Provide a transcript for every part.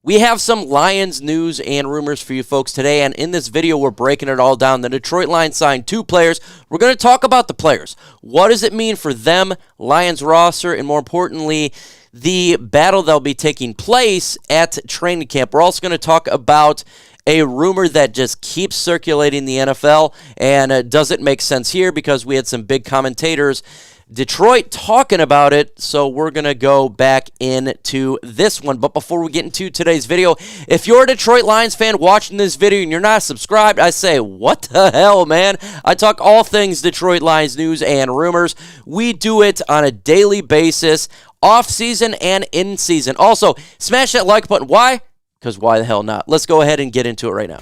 We have some Lions news and rumors for you folks today, and in this video, we're breaking it all down. The Detroit Lions signed 2 players. We're going to talk about the players. What does it mean for them, Lions roster, and more importantly, the battle that will be taking place at training camp. We're also going to talk about a rumor that just keeps circulating the NFL, and does it make sense here because we had some big commentators Detroit talking about it, so we're going to go back into this one. But before we get into today's video, if you're a Detroit Lions fan watching this video and you're not subscribed, I say, what the hell, man? I talk all things Detroit Lions news and rumors. We do it on a daily basis, off-season and in-season. Also, smash that like button. Why? Because why the hell not? Let's go ahead and get into it right now.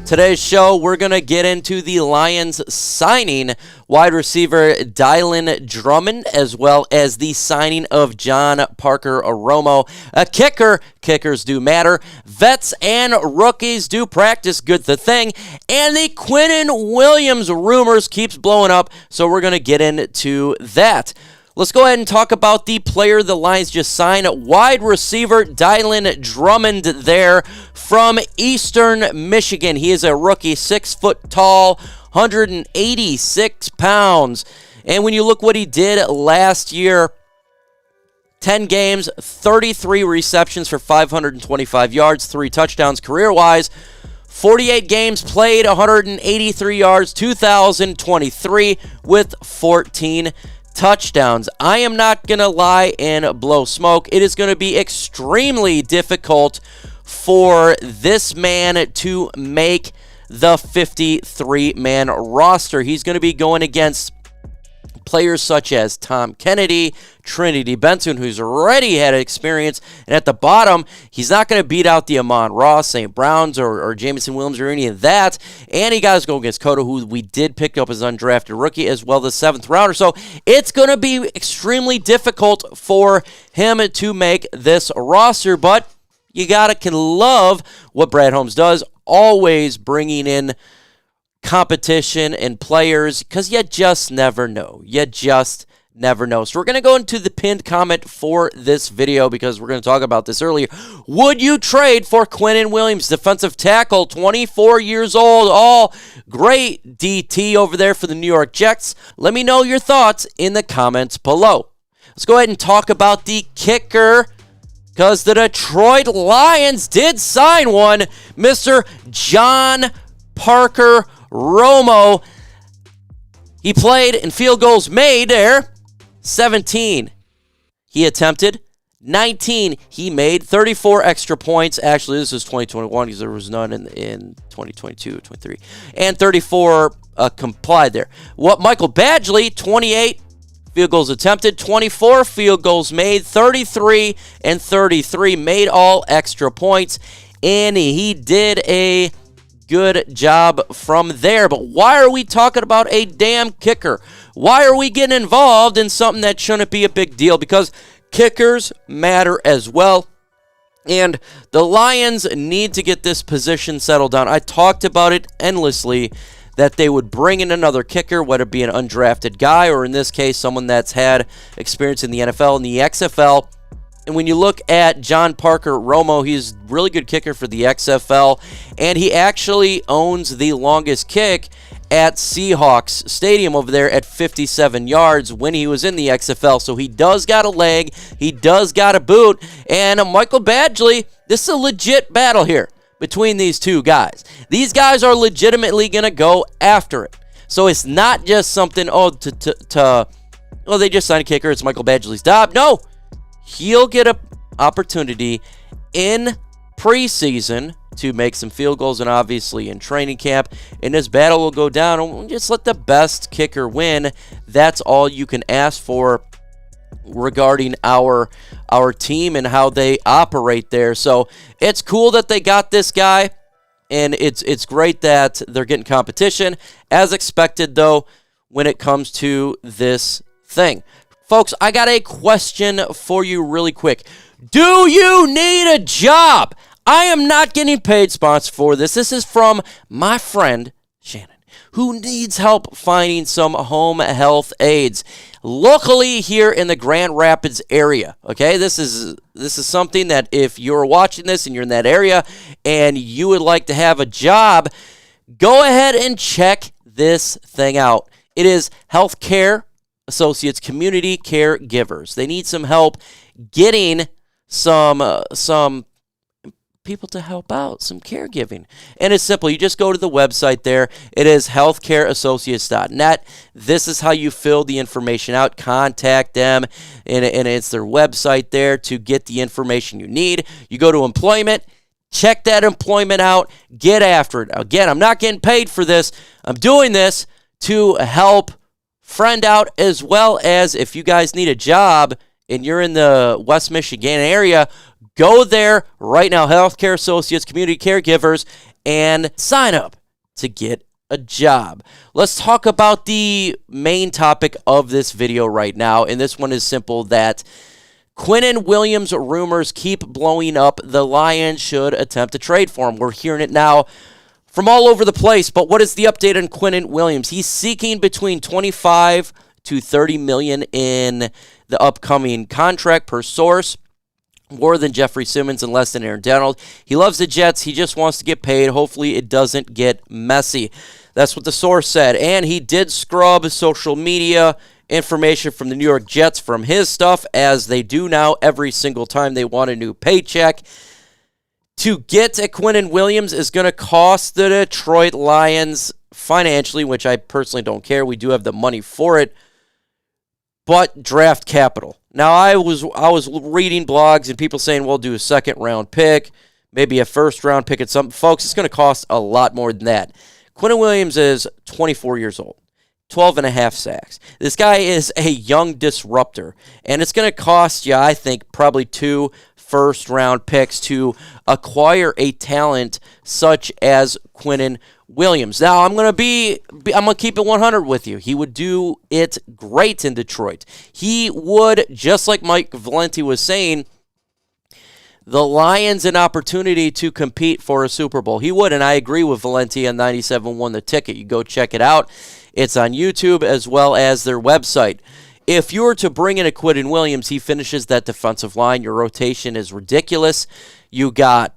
Today's show, we're going to get into the Lions signing wide receiver Drummond, as well as the signing of John Parker Romo. A kicker, kickers do matter. Vets and rookies do practice, good the thing. And the Quinnen Williams rumors keeps blowing up, so we're going to get into that. Let's go ahead and talk about the player the Lions just signed, wide receiver Drummond there from Eastern Michigan. He is a rookie, 6 foot tall, 186 pounds. And when you look what he did last year, 10 games, 33 receptions for 525 yards, 3 touchdowns career-wise. 48 games played, 183 yards, 2,023 with 14 touchdowns. I am not going to lie and blow smoke. It is going to be extremely difficult for this man to make the 53-man roster. He's going to be going against players such as Tom Kennedy, Trinity Benson, who's already had experience. And at the bottom, he's not going to beat out the Amon-Ra, St. Browns, or Jameson Williams, or any of that. And he got to go against Cotto, who we did pick up as undrafted rookie, as well as the 7th rounder. So it's going to be extremely difficult for him to make this roster. But you can love what Brad Holmes does, always bringing in competition and players, because you just never know. You just never know. So we're going to go into the pinned comment for this video because we're going to talk about this earlier. Would you trade for Quinnen Williams, defensive tackle, 24 years old, all great DT over there for the New York Jets? Let me know your thoughts in the comments below. Let's go ahead and talk about the kicker, because the Detroit Lions did sign one, Mr. John Parker Romo. He played in field goals made there, 17 he attempted, 19 he made, 34 extra points. Actually, this is 2021 because there was none in 2022, 23, and 34 complied there. What Michael Badgley, 28 field goals attempted, 24 field goals made, 33 and 33 made all extra points, and he did a good job from there. But why are we talking about a damn kicker? Why are we getting involved in something that shouldn't be a big deal? Because kickers matter as well. And the Lions need to get this position settled down. I talked about it endlessly, that they would bring in another kicker, whether it be an undrafted guy or in this case, someone that's had experience in the NFL and the XFL. And when you look at John Parker Romo, he's a really good kicker for the XFL, and he actually owns the longest kick at Seahawks Stadium over there at 57 yards when he was in the XFL. So he does got a leg, he does got a boot, and Michael Badgley, this is a legit battle here between these two guys. These guys are legitimately going to go after it. So it's not just something, they just signed a kicker, it's Michael Badgley's job. No. He'll get an opportunity in preseason to make some field goals and obviously in training camp. And this battle will go down and we'll just let the best kicker win. That's all you can ask for regarding our team and how they operate there. So it's cool that they got this guy, and it's great that they're getting competition. As expected, though, when it comes to this thing. Folks, I got a question for you really quick. Do you need a job? I am not getting paid sponsor for this. This is from my friend Shannon. who needs help finding some home health aides locally here in the Grand Rapids area. Okay, this is something that if you're watching this and you're in that area and you would like to have a job, go ahead and check this thing out. It is Healthcare Associates Community Caregivers. They need some help getting some people to help out, some caregiving. And it's simple. You just go to the website there. It is healthcareassociates.net. This is how you fill the information out. Contact them, and it's their website there to get the information you need. You go to employment, check that employment out, get after it. Again, I'm not getting paid for this. I'm doing this to help friend out, as well as if you guys need a job and you're in the West Michigan area, go there right now, Healthcare Associates, Community Caregivers, and sign up to get a job. Let's talk about the main topic of this video right now, and this one is simple, that Quinnen Williams rumors keep blowing up. The Lions should attempt to trade for him. We're hearing it now from all over the place, but what is the update on Quinnen Williams? He's seeking between $25 to $30 million in the upcoming contract per source. More than Jeffrey Simmons and less than Aaron Donald. He loves the Jets. He just wants to get paid. Hopefully it doesn't get messy. That's what the source said. And he did scrub social media information from the New York Jets from his stuff, as they do now every single time they want a new paycheck. To get a Quinnen Williams is going to cost the Detroit Lions financially, which I personally don't care. We do have the money for it. But draft capital. Now, I was reading blogs and people saying, we'll do a second-round pick, maybe a first-round pick at some. Folks, it's going to cost a lot more than that. Quinnen Williams is 24 years old, 12 and a half sacks. This guy is a young disruptor, and it's going to cost you, I think, probably 2 first-round picks to acquire a talent such as Quinnen Williams. Now, I'm going to keep it 100 with you. He would do it great in Detroit. He would, just like Mike Valenti was saying, the Lions an opportunity to compete for a Super Bowl. He would, and I agree with Valenti on 97 won the ticket. You go check it out. It's on YouTube as well as their website. If you were to bring in a Quinnen Williams, he finishes that defensive line. Your rotation is ridiculous. You got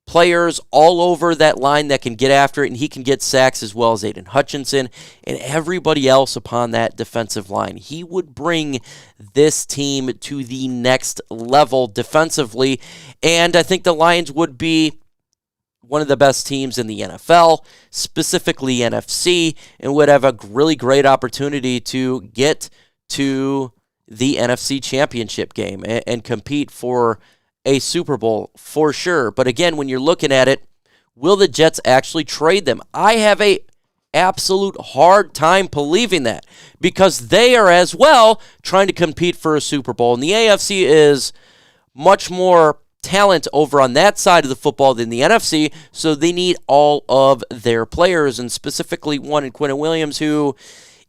players all over that line that can get after it, and he can get sacks as well as Aiden Hutchinson and everybody else upon that defensive line. He would bring this team to the next level defensively, and I think the Lions would be one of the best teams in the NFL, specifically NFC, and would have a really great opportunity to get to the NFC Championship game and compete for a Super Bowl for sure. But again, when you're looking at it, will the Jets actually trade them? I have a absolute hard time believing that, because they are as well trying to compete for a Super Bowl. And the AFC is much more talent over on that side of the football than the NFC, so they need all of their players, and specifically one in Quinnen Williams, who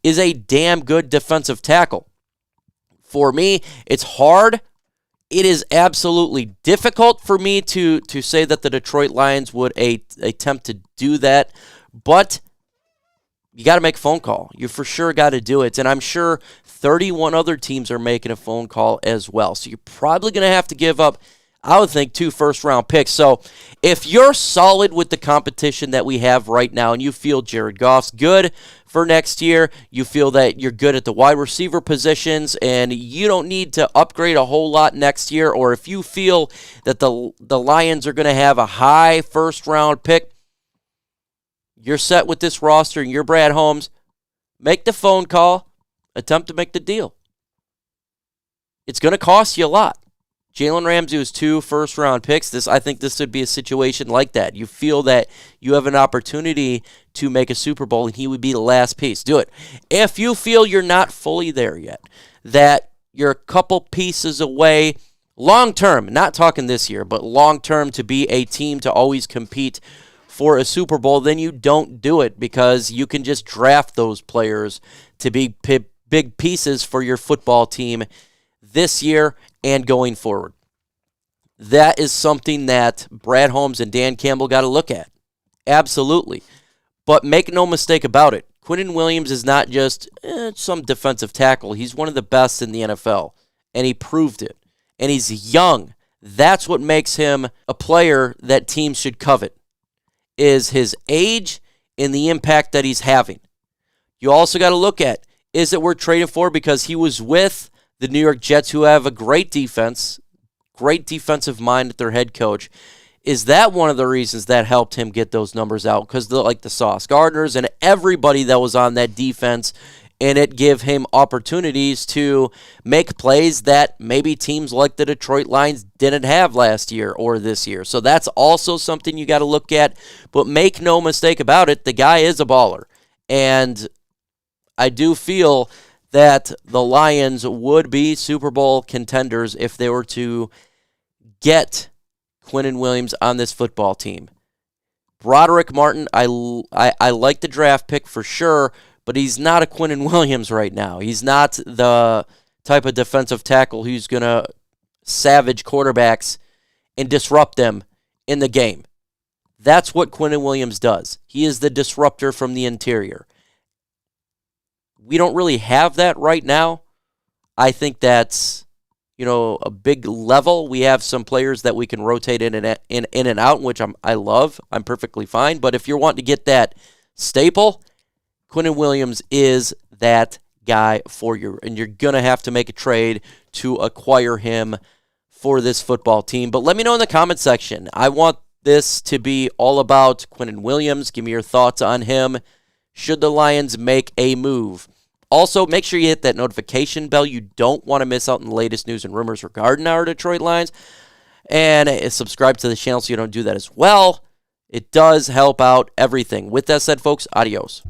is a damn good defensive tackle. For me, it's hard. It is absolutely difficult for me to say that the Detroit Lions would attempt to do that, but you got to make a phone call. You for sure got to do it, and I'm sure 31 other teams are making a phone call as well. So you're probably going to have to give up, I would think, 2 first-round picks. So if you're solid with the competition that we have right now and you feel Jared Goff's good for next year, you feel that you're good at the wide receiver positions and you don't need to upgrade a whole lot next year, or if you feel that the Lions are going to have a high first-round pick, you're set with this roster and you're Brad Holmes, make the phone call, attempt to make the deal. It's going to cost you a lot. Jalen Ramsey was 2 first-round picks. I think this would be a situation like that. You feel that you have an opportunity to make a Super Bowl, and he would be the last piece. Do it. If you feel you're not fully there yet, that you're a couple pieces away long-term, not talking this year, but long-term to be a team to always compete for a Super Bowl, then you don't do it, because you can just draft those players to be big pieces for your football team this year and going forward. That is something that Brad Holmes and Dan Campbell got to look at. Absolutely. But make no mistake about it, Quinnen Williams is not just some defensive tackle. He's one of the best in the NFL, and he proved it. And he's young. That's what makes him a player that teams should covet, is his age and the impact that he's having. You also got to look at, is it worth trading for? Because he was with the New York Jets, who have a great defense, great defensive mind at their head coach. Is that one of the reasons that helped him get those numbers out? Because like the Sauce Gardners and everybody that was on that defense, and it gave him opportunities to make plays that maybe teams like the Detroit Lions didn't have last year or this year. So that's also something you got to look at. But make no mistake about it, the guy is a baller. And I do feel that the Lions would be Super Bowl contenders if they were to get Quinnen Williams on this football team. Broderick Martin, I like the draft pick for sure, but he's not a Quinnen Williams right now. He's not the type of defensive tackle who's going to savage quarterbacks and disrupt them in the game. That's what Quinnen Williams does. He is the disruptor from the interior. We don't really have that right now. I think that's, a big level. We have some players that we can rotate in and out, which I love. I'm perfectly fine. But if you're wanting to get that staple, Quinnen Williams is that guy for you. And you're going to have to make a trade to acquire him for this football team. But let me know in the comment section. I want this to be all about Quinnen Williams. Give me your thoughts on him. Should the Lions make a move? Also, make sure you hit that notification bell. You don't want to miss out on the latest news and rumors regarding our Detroit Lions. And subscribe to the channel so you don't do that as well. It does help out everything. With that said, folks, adios.